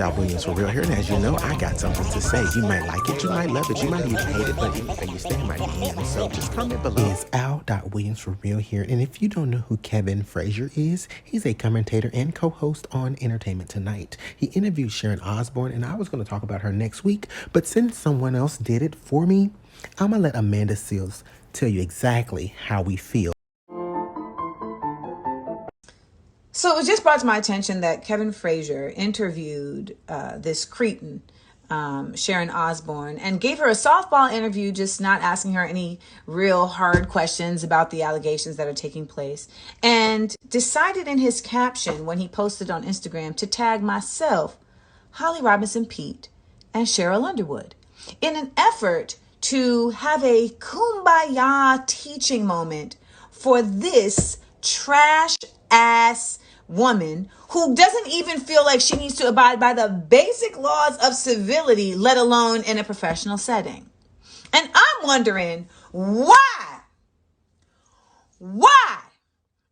Al Williams for real here, and as you know, I got something to say. You might like it, you might love it, you might even hate it, but anything you say might be in. So just comment below. It's Al Williams for real here, and if you don't know who Kevin Frazier is, he's a commentator and co-host on Entertainment Tonight. He interviewed Sharon Osbourn, and I was going to talk about her next week, but since someone else did it for me, I'm going to let Amanda Seals tell you exactly how we feel. So it was just brought to my attention that Kevin Frazier interviewed this cretin, Sharon Osbourn, and gave her a softball interview, just not asking her any real hard questions about the allegations that are taking place, and decided in his caption when he posted on Instagram to tag myself, Holly Robinson Pete, and Cheryl Underwood in an effort to have a kumbaya teaching moment for this trash ass woman who doesn't even feel like she needs to abide by the basic laws of civility, let alone in a professional setting. And I'm wondering why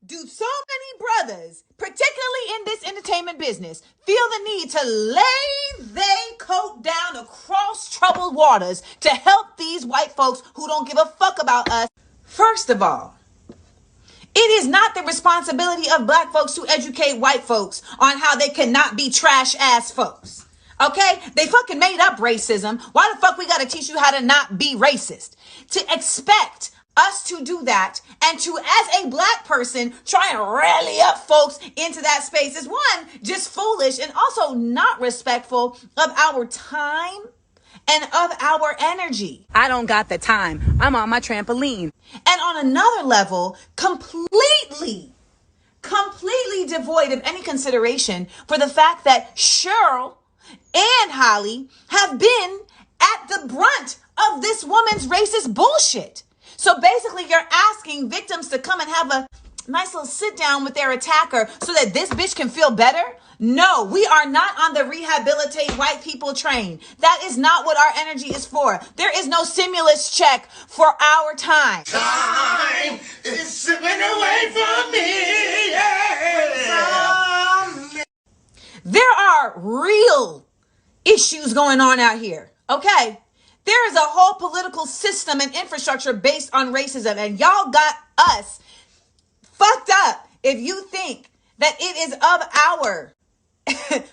do so many brothers, particularly in this entertainment business, feel the need to lay their coat down across troubled waters to help these white folks who don't give a fuck about us? First of all, it is not the responsibility of black folks to educate white folks on how they cannot be trash ass folks. Okay? They fucking made up racism. Why the fuck we gotta teach you how to not be racist? To expect us to do that and to, as a black person, try and rally up folks into that space is one, just foolish and also not respectful of our time and of our energy. I don't got the time. I'm on my trampoline. And on another level, completely devoid of any consideration for the fact that Cheryl and Holly have been at the brunt of this woman's racist bullshit. So basically you're asking victims to come and have a nice little sit down with their attacker so that this bitch can feel better? No, we are not on the rehabilitate white people train. That is not what our energy is for. There is no stimulus check for our time. Time is slipping away from me. Yeah. There are real issues going on out here, okay? There is a whole political system and infrastructure based on racism, and y'all got us fucked up if you think that it is of our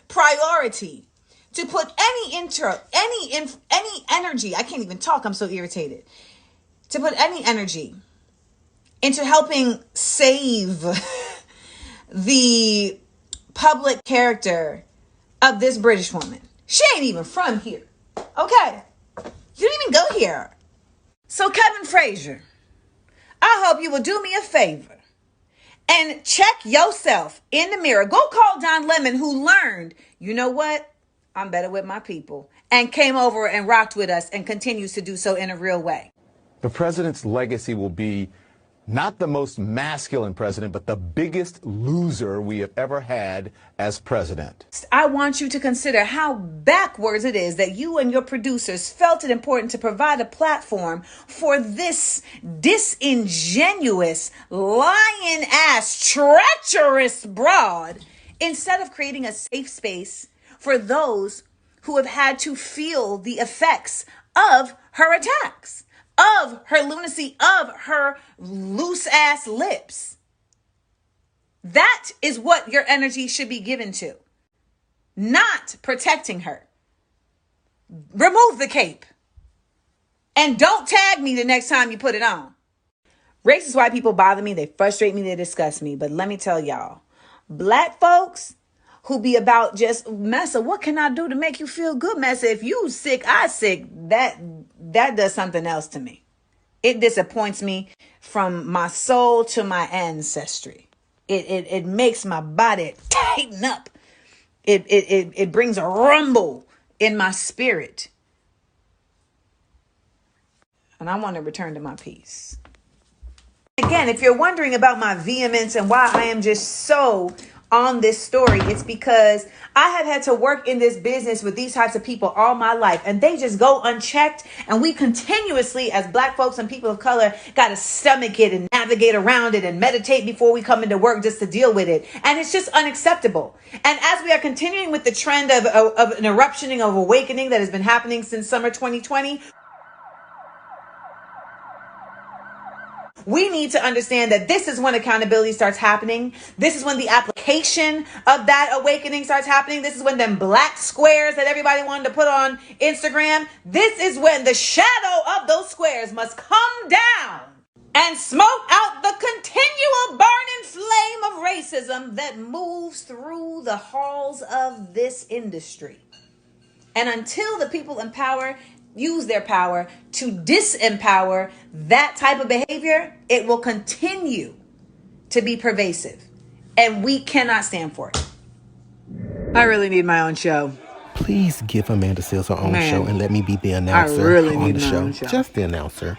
priority to put any energy, I can't even talk, I'm so irritated, to put any energy into helping save the public character of this British woman. She ain't even from here, okay? You didn't even go here. So Kevin Frazier, I hope you will do me a favor and check yourself in the mirror. Go call Don Lemon, who learned, you know what? I'm better with my people, and came over and rocked with us and continues to do so in a real way. The president's legacy will be not the most masculine president, but the biggest loser we have ever had as president. I want you to consider how backwards it is that you and your producers felt it important to provide a platform for this disingenuous, lying-ass, treacherous broad, instead of creating a safe space for those who have had to feel the effects of her attacks, of her lunacy, of her loose ass lips. That is what your energy should be given to, not protecting her. Remove the cape and don't tag me the next time you put it on. Racist white people bother me. They frustrate me. They disgust me. But let me tell y'all, black folks who be about just, Massa, what can I do to make you feel good, Massa? If you sick, I sick. That does something else to me. It disappoints me from my soul to my ancestry. It makes my body tighten up. It brings a rumble in my spirit. And I want to return to my peace. Again, if you're wondering about my vehemence and why I am just so on this story, it's because I have had to work in this business with these types of people all my life, and they just go unchecked. And we continuously, as Black folks and people of color, got to stomach it and navigate around it and meditate before we come into work just to deal with it. And it's just unacceptable. And as we are continuing with the trend of an eruptioning of awakening that has been happening since summer 2020, we need to understand that this is when accountability starts happening. This is when the application of that awakening starts happening. This is when them black squares that everybody wanted to put on Instagram, this is when the shadow of those squares must come down and smoke out the continual burning flame of racism that moves through the halls of this industry. And until the people in power use their power to disempower that type of behavior, it will continue to be pervasive. And we cannot stand for it. I really need my own show. Please give Amanda Seales her own Man, show and let me be the announcer really on need the my show. own show. Just the announcer.